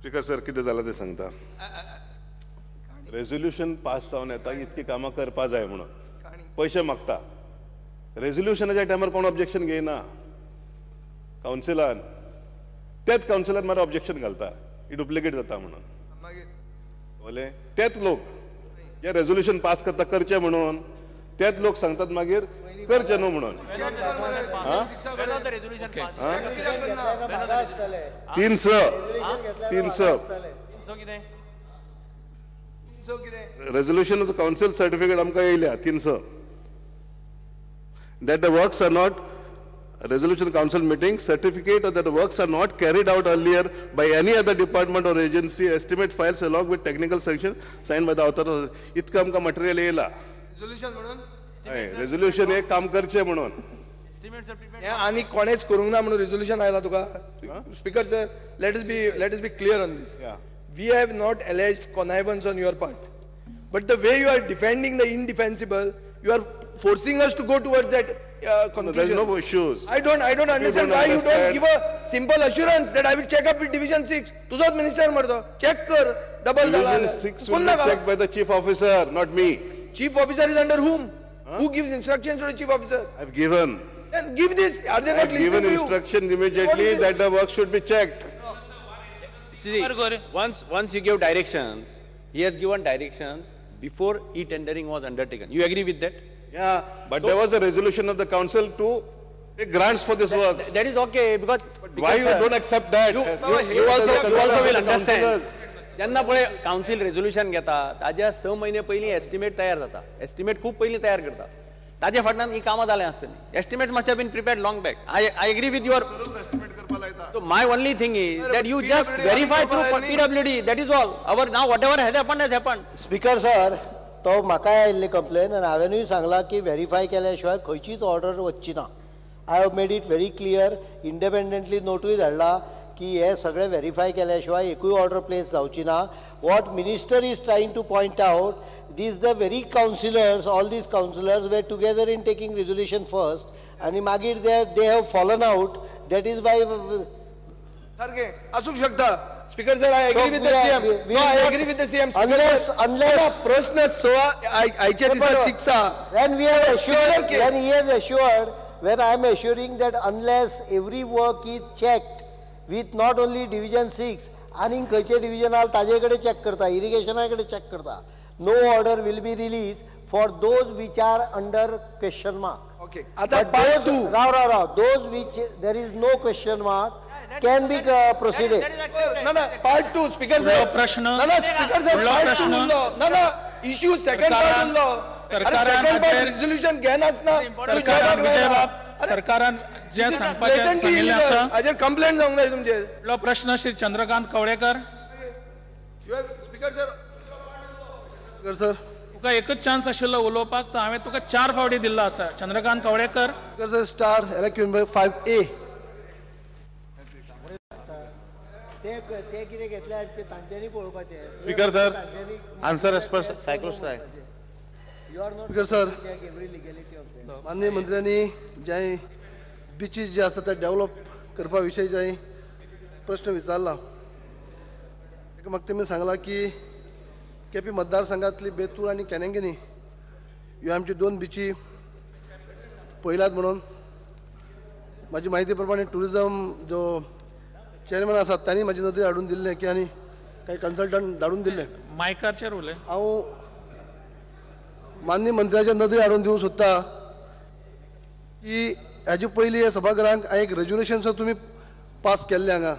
Speaker sir कितें जालां तें सांगता. रेझोल्युशन पास जावन येता इतकी कामां करपा जाय म्हणून पयशे मागता. रेझोल्युशनाच्या टायमार कोण ऑब्जेक्शन घेयना. कावन्सिलान तेच कावन्सिलान मागीर ऑब्जेक्शन घालता ही डुप्लिकेट जाता म्हणून. बोले तेच लोक जे रेझोल्युशन पास करता करचे म्हणून तेच लोक सांगतात मागीर करचे न्हू म्हणून. 300 रेझोल्युशन काउन्सिल सर्टिफिकेट आमकां येयल्या 300 that the works are not resolution council meeting certificate or that the works are not carried out earlier by any other department or agency estimate files along with technical sanction signed by the author. इतकं आमकां material येयला resolution एक काम करचे म्हणून. आणि कोणेच करूंक ना म्हणून रेझोल्युशन आयला तुका. Speaker sir, let us be clear on this. We have not alleged connivance on your part, but the way you are defending the indefensible, you are forcing us to go towards that conclusion. There is no issues. I don't understand why you don't give a simple assurance that I will check up with Division 6. तुझाच minister मरतो, check कर, double झाला. Division 6 will be checked by the chief officer, not me. Chief officer is under whom? Who gives instructions to the chief officer? I've given. And give this. Are they not listening to you? Given instructions immediately that the work should be checked. See, once you give directions, he has given directions before e-tendering was undertaken. You agree with that? Yeah, but so, there was a resolution of the council to take grants for this work. That is okay, because why you don't accept that? You also will understand. ज्यांना पळय council resolution घेता ताज्या 6 महिने पयलीं estimate तयार जाता. Estimate खूप पयलीं तयार करता. ताजे फाटल्यान ही कामां जालें आसतलीं. Estimates must have been prepared long back. I agree with your. So my only thing is that you just verify through PWD. That is all. Now whatever has happened has happened. Speaker sir, तो म्हाका आयिल्ली complain आनी हांवेनूय सांगला की verify केल्या शिवाय खंयचीच order वचची ना. I have made it very clear. Independently नोटूय धाडला की हे सगळे व्हेरीफाय केल्या शिवाय एकूय ऑर्डर प्लेस जावची ना. What minister is trying two point out, these the very councillors, all these councillors were together in taking resolution first, and magir they have fallen out. That is why. सारखे असू शकता. Speaker sir, I agree with the CM. No, I agree with the CM. Unless प्रश्न 16 आयच्या दिसा 6 when we have assured, when he has assured, when I am assuring that unless every work is checked with not only Division 6 आणि खंयचे डिव्हिजनाल ताजे कडेन check करता, इरिगेशना कडेन check करता, no order will be released for those which are under question mark. Okay. Ata part 2. Those which there is no question mark can be proceeded. No, part 2. Speaker sir. प्रश्न. No, speaker sir. Part 2 उरलो. No. Issue second part उरलो. Second part resolution घेनाच ना. सरकारान जे सांगपाचें सांगिल्लें आसा हाजेर कंप्लेंट जावंक जाय तुमचेर. आपलो प्रश्न Shri Chandrakant Kavlekar. Speaker sir. Speaker sir, तुका एकच चान्स आशिल्लो उलोवपाक, तर हांवें तुका 4 फावटी दिल्लो आसा. Chandrakant Kavlekar. Speaker sir, star election 5A. ते कितें घेतले ते तांच्यांनी पळोवपाचें. Speaker sir, answer as per cyclostyle. Speaker sir, माननीय मंत्र्यांनी जे बिचीस जे आसा ते डेव्हलप करपा विशयी जे प्रश्न विचारला, म्हाका तेमी सांगला की केपी मतदारसंघातली बेतूर आणि कॅनेंगिनी ह्यो आमची 2 बिची पयल्यात म्हणून. माझी माहिती प्रमाणे टुरिझम जो चेअरमॅन आसा त्यांनी माझी नदरी हाडून दिल्ले की आनी काही कन्सल्टंट धाडून दिल्ले. मायकाचेर उलय. हांव माननीय मंत्र्याच्या नदरी हाडून दिवंक सोदता की हाजे पयलीं हे सभागृहांक एक रेजोल्युशन तुम्ही पास केल्लें हांगा,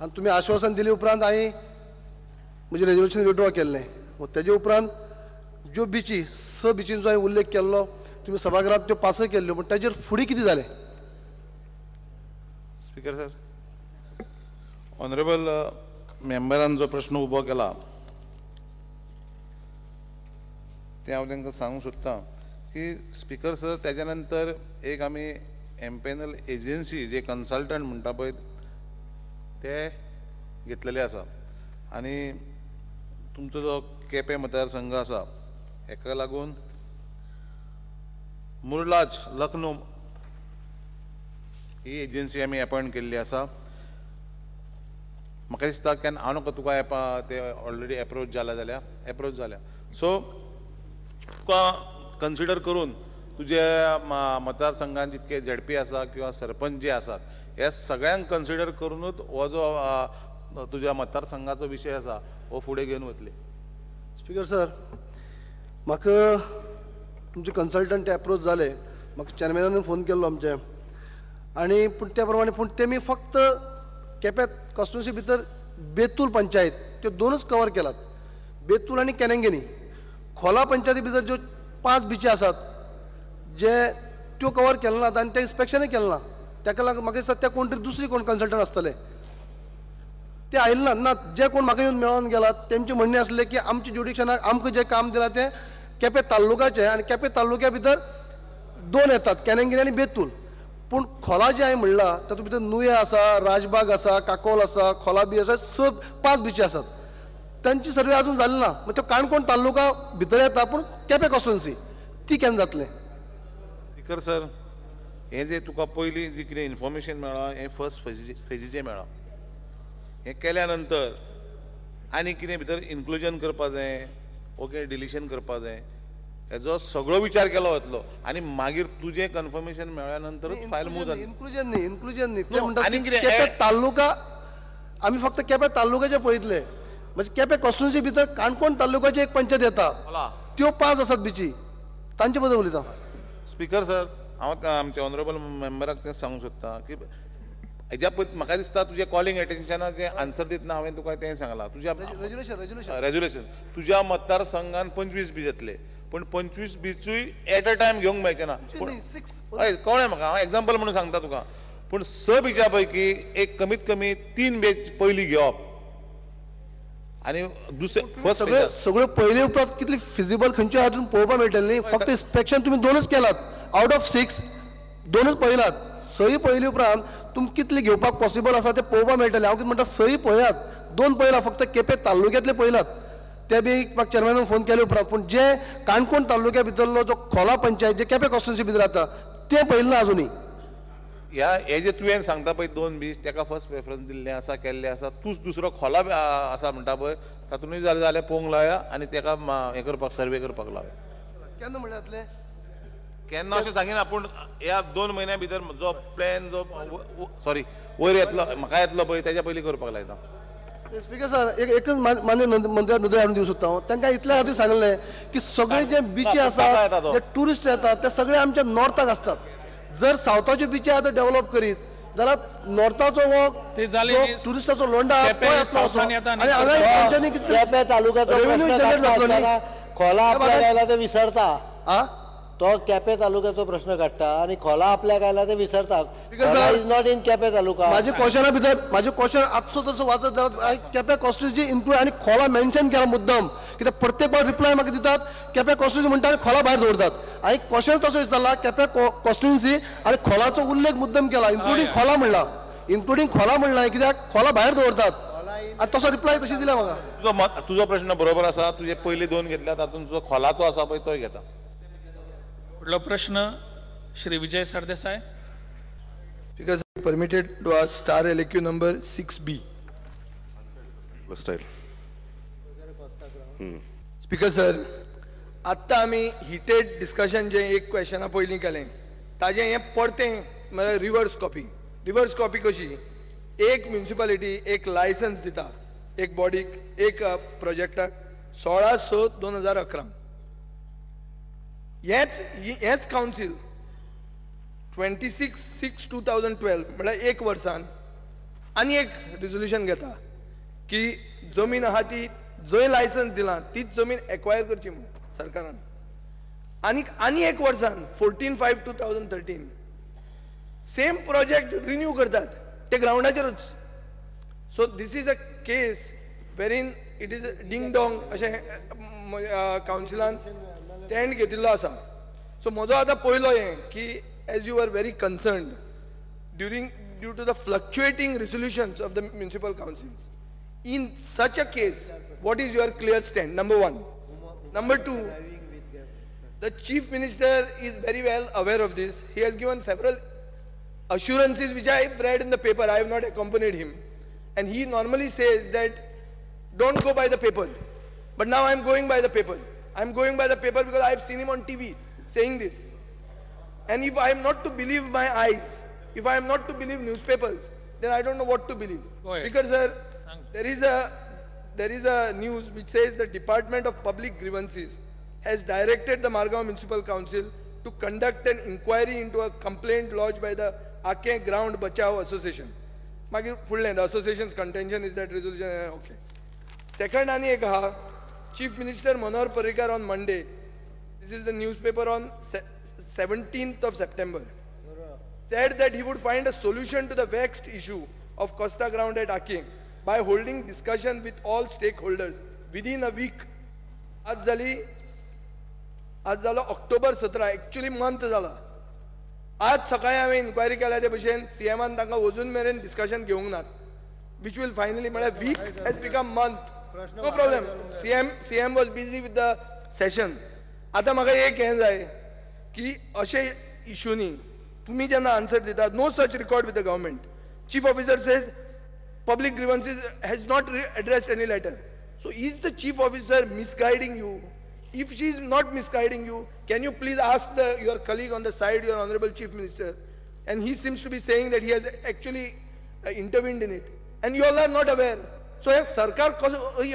आनी तुमी आश्वासन दिले उपरांत हांवें म्हणजे रेजोल्युशन विड्रॉ केल्लें. मग तेजे उपरांत ज्यो बिची 6 बिचींचो हांवें उल्लेख केल्लो, तुमी सभागृहांत त्यो पासय केल्ल्यो, पण ताजेर फुडें कितें जालें? स्पीकर सर, ऑनरेबल मेंबरान जो प्रश्न उबो केला ते हांव तांकां सांगूंक सोदतां की स्पीकर सर, तेज्या नंतर एक आमी एम्पॅनल एजन्सी जे कन्सल्टंट म्हणटा पळय ते घेतलेले आसा. आनी तुमचो जो केपें मतदारसंघ आसा हेका लागून मुरलाज लखनौ ही एजन्सी आमी अपॉयंट केल्ली आसा. म्हाका दिसता केन्ना हांव नका तुका एपा ते ऑलरेडी एप्रोच जाला जाल्यार एप्रोच जाल्या सो तुका कन्सिडर करून तुजे मतदारसंघात जितके झेडपी आसा किंवा सरपंच जे आसात हे सगळ्यांक कन्सिडर करूनच हो जो तुज्या मतदारसंघाचो विशय आसा हो फुडें घेवन वतले. स्पीकर सर, म्हाका तुमचे कन्सल्टंट एप्रोच जाले, म्हाका चॅरमॅनान फोन केल्लो आमचे आनी पूण त्या प्रमाणे पूण तेमी फक्त केप्यां कॉन्स्टिट्युन्सी भितर बेतूल पंचायत त्यो दोनूच कवर केलात, बेतूल आनी केनेंगेनी. खोला पंचायती भितर ज्यो 5 बिची आसात जे त्यो कवर केले नात आनी ते इन्स्पेक्शनूय केलें ना. ताका लागून म्हाका दिसता ते कोण तरी दुसरी कोण कन्सल्टंट आसतले ते आयले ना. जे कोण म्हाका येवन मेळोन गेलात तेंचे म्हणणें आसलें की आमच्या ज्युडिक्शनाक आमकां जें काम दिलां तें केपें तालुक्याचें आनी केपें तालुक्या भितर 2 येतात, केनेंगेरी आनी बेतूल. पूण खोला जे हांवें म्हणलां तातूंत भितर नुये आसा, राजबाग आसा, काकोल आसा, खोला बी आसा, 5 बिची आसात. तांची सर्वे अजून जाली ना. तो काणकोण तालुका भितर येता पूण केपें कॉन्स्टिट्युन्सी ती केन्ना जातलें? स्पीकर सर, हें जे तुका पयलीं जी कितें इन्फॉर्मेशन मेळ्ळां हें फर्स्ट फेजीचें मेळ्ळां. हें केल्या नंतर आनी कितें भितर इन्क्लुजन करपा जाय, ओके डिलिशन करपा जाय, हेजो सगळो विचार केलो वतलो आनी मागीर तुजें कन्फर्मेशन मेळ्ळ्या नंतरच फायल मूव जातली. इन्क्लुजन न्ही ते म्हणटात केपें तालुका आमी फक्त केपें तालुक्याचे पळयतले. म्हणजे केपें कॉन्स्टिट्युन्सी भितर काणकोण तालुक्याची एक पंचायत येता, त्यो 5 आसात बिची, तांचे बद्दल उलयता. स्पीकर सर, हांव आमच्या ऑनरेबल मेंबराक तें सांगूंक सोदतां की हेज्या पयलीं म्हाका दिसता तुजें कॉलिंग एटेन्शनाक जें आन्सर दितना हांवें तुका तें सांगलां तुज्या रेजुलेशन तुज्या मतदारसंघान 25 बी जातले, पूण 25 बीचूय एट अ टायम घेवंक मेळचे ना. हय कळ्ळें म्हाका, हांव एग्जाम्पल म्हणून सांगता तुका. पूण 6 बिच्या पैकी एक कमीत कमी 3 बेच पयलीं घेवप आनी दुसरे फर्स्ट सगळ्यो पयले उपरांत कितली फिजिबल खंयच्यो हातून पळोवपाक मेळटलें न्ही. फक्त इन्स्पेक्शन तुमी 2च केलात, आउट ऑफ 6 2च पळयलात. 6 पयली उपरांत तुमी कितले घेवपाक पॉसिबल आसा तें पळोवपाक मेळटलें. हांव कितें म्हणटा 6 पळयात, 2 पळयला फक्त केपें तालुक्यांतले पळयलात. ते बी म्हाका चेअरमॅनान फोन केले उपरांत. पूण जे काणकोण तालुक्या भितरलो जो खोला पंचायत जे केपें कॉन्स्टिट्युन्सी भितर जाता तें पळयलें ना अजुनूय. हे जे तुवें सांगता पळय 2 बीच ताका फर्स्ट प्रेफरन्स दिल्लें आसा, केल्लें आसा. तूंच दुसरो खोला आसा म्हणटा पळय तातूंतय जालें जाल्यार पळोवंक लावया आनी ताका हें करपाक सर्वे करपाक लावया. केन्ना म्हणलें जातलें? केन्ना अशें सांगिना, पूण ह्या 2 म्हयन्या भितर जो प्लॅन जो सॉरी वयर येतलो म्हाका येतलो पळय तेच्या पयलीं करपाक लायता. स्पीकर सर, एकच मान्य मंत्र्याक नदर हाडून दिवंक सोदता हांव. तांकां इतल्या खातीर सांगलें की सगळे जे बिची आसात जे ट्युरिस्ट येतात ते सगळे आमच्या नॉर्थाक आसतात. जर सावथाच्यो बिची आतां डेव्हलप करीत जाल्यार नॉर्थाचो वो ट्युरिस्टाचो लोंडा केपें तालुक्याचो रेव्हेन्यू जनरेट जातलो न्ही. खोला आपल्याक आयला ते विसरता. तो केपें तालुक्याचो प्रश्न काडटा आनी खोला आपल्याक आयला ते विसरता. इज नॉट इन केपें तालुका. माझे क्वेश्चन आजचो तसो वाचत केपें कॉन्स्टिट्युन्सी इन्क्लूड आनी खोला मेन्शन केला मुद्दम, कित्याक प्रत्येक फावट रिप्लाय म्हाका दितात केपें कॉन्स्टिट्युन्सी म्हणटा आनी खोला भायर दवरतात. हांवें क्वेश्चन तसो विचारला केपें कॉन्स्टिट्युन्सी आनी खोलाचो उल्लेख मुद्दम केला, इन्क्लुडींग खोला म्हणला कित्याक खोला भायर दवरतात आनी तसो रिप्लाय तशी दिला म्हाका. तुजो प्रश्न बरोबर आसा. तुजे पयलीं 2 घेतल्या तातूंत जो खोलाचो आसा पळय तोय घेता. फुडलो प्रश्न Shri Vijay Sardesai. Because permitted to ask star LQ number 6B. Speaker sir, आत्ता आमी हिटेड डिस्कशन जे एक क्वेश्चना पयलीं केलें ताजें हें परतें म्हळ्यार रिवर्स कॉपी कशी. एक म्युनिसिपालिटी एक लायसन्स दिता एक बॉडीक एक प्रोजेक्टाक 16/6/2011. हेच कावन्सील 26/6/2012 म्हळ्यार 1 वर्सान आनी एक रिजोल्युशन घेता की जमीन आहा ती जंय लायसन्स दिलां तीच जमीन एक्वायर करची म्हणून सरकारान. आनी 1 वर्सान 14/5/2013 सेम प्रोजेक्ट रिन्यू करतात ते ग्राउंडाचेरूच. So this is a case wherein it is ding dong अशें कावन्सिलान स्टँड घेतिल्लो आसा. सो म्हजो आतां पयलो हें की as you were very concerned due to the fluctuating resolutions of the municipal councils, in such a case what is your clear stand? Number 1. Number 2, the chief minister is very well aware of this. He has given several assurances which I have read in the paper. I have not accompanied him, and he normally says that don't go by the paper. But now I'm going by the paper. I'm going by the paper because I've seen him on TV saying this. And if I am not to believe my eyes, if I am not to believe newspapers, then I don't know what to believe. Speaker sir, there is a news which says the Department of Public Grievances has directed the Margao Municipal Council to conduct an inquiry into a complaint lodged by the Ake Ground Bachao Association. The association's contention is that resolution, okay. Second, Chief Minister Manohar Parrikar on Monday, this is the newspaper on 17th of September, said that he would find a solution to the vexed issue of Costa Ground at Ake by holding discussion with all stakeholders within a week. आज झालो October 17, actually month झाला. आज सकाळी हांवें inquiry केल्या ते भशेन सीएमान तांकां अजून मेरेन डिस्कशन घेवंक नात, विच वील फायनली म्हळ्यार week has become month. No problem. CM was busy with the session. आतां म्हाका एक हें जाय की अशे इश्यूनी तुमी जेन्ना आन्सर दितात, no such record with the government. Chief officer says public grievances has not addressed any letter. So is the chief officer misguiding you? If she is not misguiding you, can you please ask your colleague on the side, your honorable chief minister? And he seems to be saying that he has actually intervened in it. And you all are not aware. So if Sarkar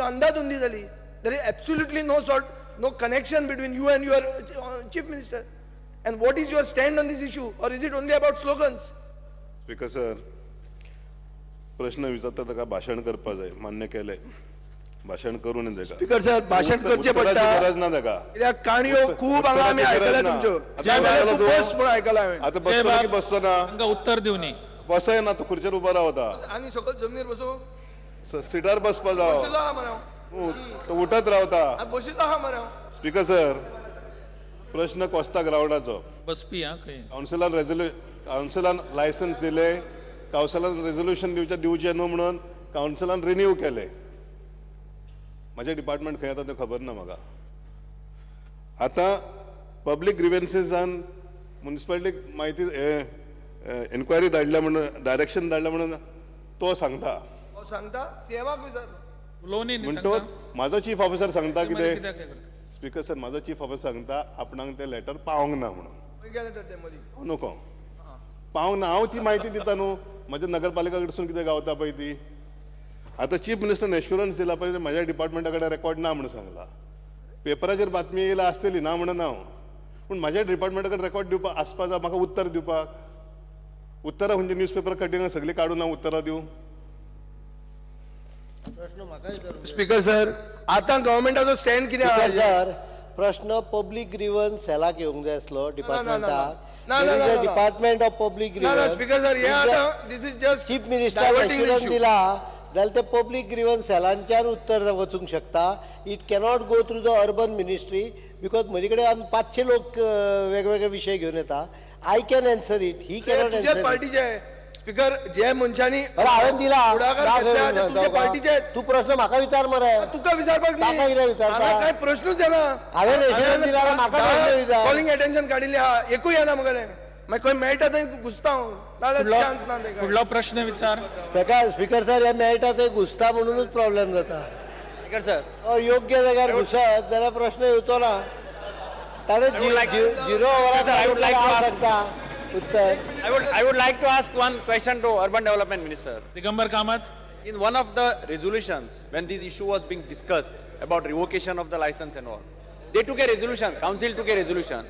andhadundi zali, there is absolutely no connection between you and your chief minister. And what is your stand on this issue? Or is it only about slogans? Speaker sir, प्रश्न विचारता ताका भाषण करपा जाय, मान्य केले, भाषण करून ताका. स्पीकर सर, भाषण करचे पडटा, गरज ना ताका. कित्याक काणयो खूब हांगा आमी आयकल्या तुमच्यो. तूं बस म्हणून आयकला हांवें. आतां बसलो की बसचो ना, तांकां उत्तर दिवनी. बसय ना, तो खुर्चेर उबो रावता. आनी सकयल जमनीर बसो, सिटार बसपा जावो, बशिल्लो आहा मरे, तो उठत रावता. बशिल्लो आहा मरे. स्पीकर सर, प्रश्न कोस्ता ग्राउंडाचो बसपी हा खंय कावन्सिलान लायसन्स दिले, कावन्सिलान रेझोल्युशन दिवचे न्हू म्हणून कावन्सिलान रिन्यू केले. माझे डिपार्टमेंट खंय येता तें खबर ना म्हाका. आतां पब्लीक ग्रिव्हन्सेसान म्युनिसिपालिटीक म्हायती इन्क्वायरी धाडल्या म्हणून, डायरेक्शन धाडल्या म्हणून तो सांगता सीएमाक विचार म्हणटो म्हाजो चीफ ऑफिसर सांगता कितें. स्पीकर सर, म्हाजो चीफ ऑफिसर सांगता आपणाक तें लेटर पावोंक ना म्हणून. नको पावोंक ना, हांव ती म्हायती दिता न्हू, म्हज्या नगरपालिका कडसून कितें गावता पळय ती. आतां चीफ मिनिस्टरान एश्युरन्स दिला पळय म्हाज्या डिपार्टमेंटा कडेन रेकॉर्ड ना म्हणून सांगला. पेपराचेर बातमी येयला आसतली ना म्हणून हांव, पूण म्हाज्या डिपार्टमेंटा कडेन रेकॉर्ड दिवपाक आसपा जाय, म्हाका उत्तर दिवपाक. उत्तरां म्हणजे न्यूजपेपर कटिंगां सगळीं काडून हांव उत्तरां दिवं. स्पीकर सर, आतां गव्हर्मेंटाचो स्टँड कितें आहा सर? प्रश्न पब्लीक ग्रीव्हन्स सेलाक येवंक जाय आसलो डिपार्टमेंटाक. Department of public grievance. Speaker sir, हे आतां this is just chief minister दिला जाल्यार ते पब्लीक ग्रीव्हन्स सेलांच्यान उत्तर वचूंक शकता. It cannot go through the urban ministry because म्हजे कडेन 500 लोक वेगवेगळे विशय घेवन येता. I can answer it, he cannot answer. पार्टीचे स्पीकर जे मनशांनी हांवें दिला, पार्टीचे. तू प्रश्न म्हाका विचार मरे. तुका विचारपाक काय प्रश्नूच येना. हांवें रेशनस दिला, म्हाका प्रश्न विचार. कॉलिंग अटेन्शन काडिल्लें आहा, एकूय येना म्हागेलें. मागीर खंय मेळटा थंय घुसता हांव, नाजाल्यार चान्स ना. फुडलो प्रश्न विचार. स्पीकर सर, हे मेळटा थंय घुसता म्हणूनच प्रॉब्लेम जाता. स्पीकर सर, योग्य जाग्यार घुसत जाल्यार प्रश्न येवचो ना. ताणें 0 ओवराक शकता उत्तर. I would like to ask one question to Urban Development Minister. Digambar Kamat. In one of the resolutions, when this issue was being discussed about revocation of the license and all, they took a resolution, council took a resolution,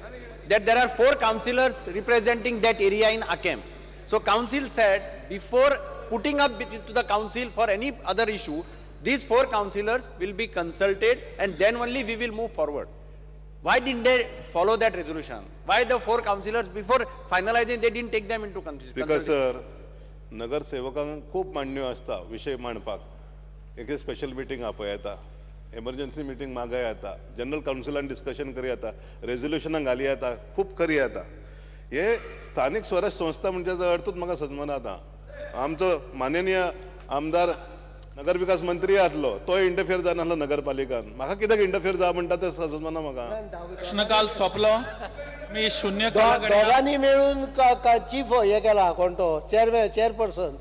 that there are 4 councillors representing that area in Akem. So council said, before putting up to the council for any other issue, these 4 councillors will be consulted and then only we will move forward. Why didn't they follow that resolution? Why the 4 councillors, before finalizing, they didn't take them into consideration? Because sir, नगरसेवकांक खूप मांडण्यो आसता विशय मांडपाक. एक special meeting आपय येता, emergency meeting मागय येता, general काउन्सिलान discussion करी येता, रेझोल्युशनां घाली येता, खूप करी येता. हे स्थानिक स्वराज संस्था म्हणजे अर्थूच म्हाका समजना. आता आमचो माननीय आमदार नगर विकास मंत्री आसलो, तो इंटरफियर जानासलो नगरपालिकान. म्हाका कित्याक इंटरफियर जा म्हणटा ते समजना म्हाका. प्रश्नकाल सोंपलो. मी शून्य दोघांनी मिळून चीफ हे केला, कोण तो चेअरपर्सन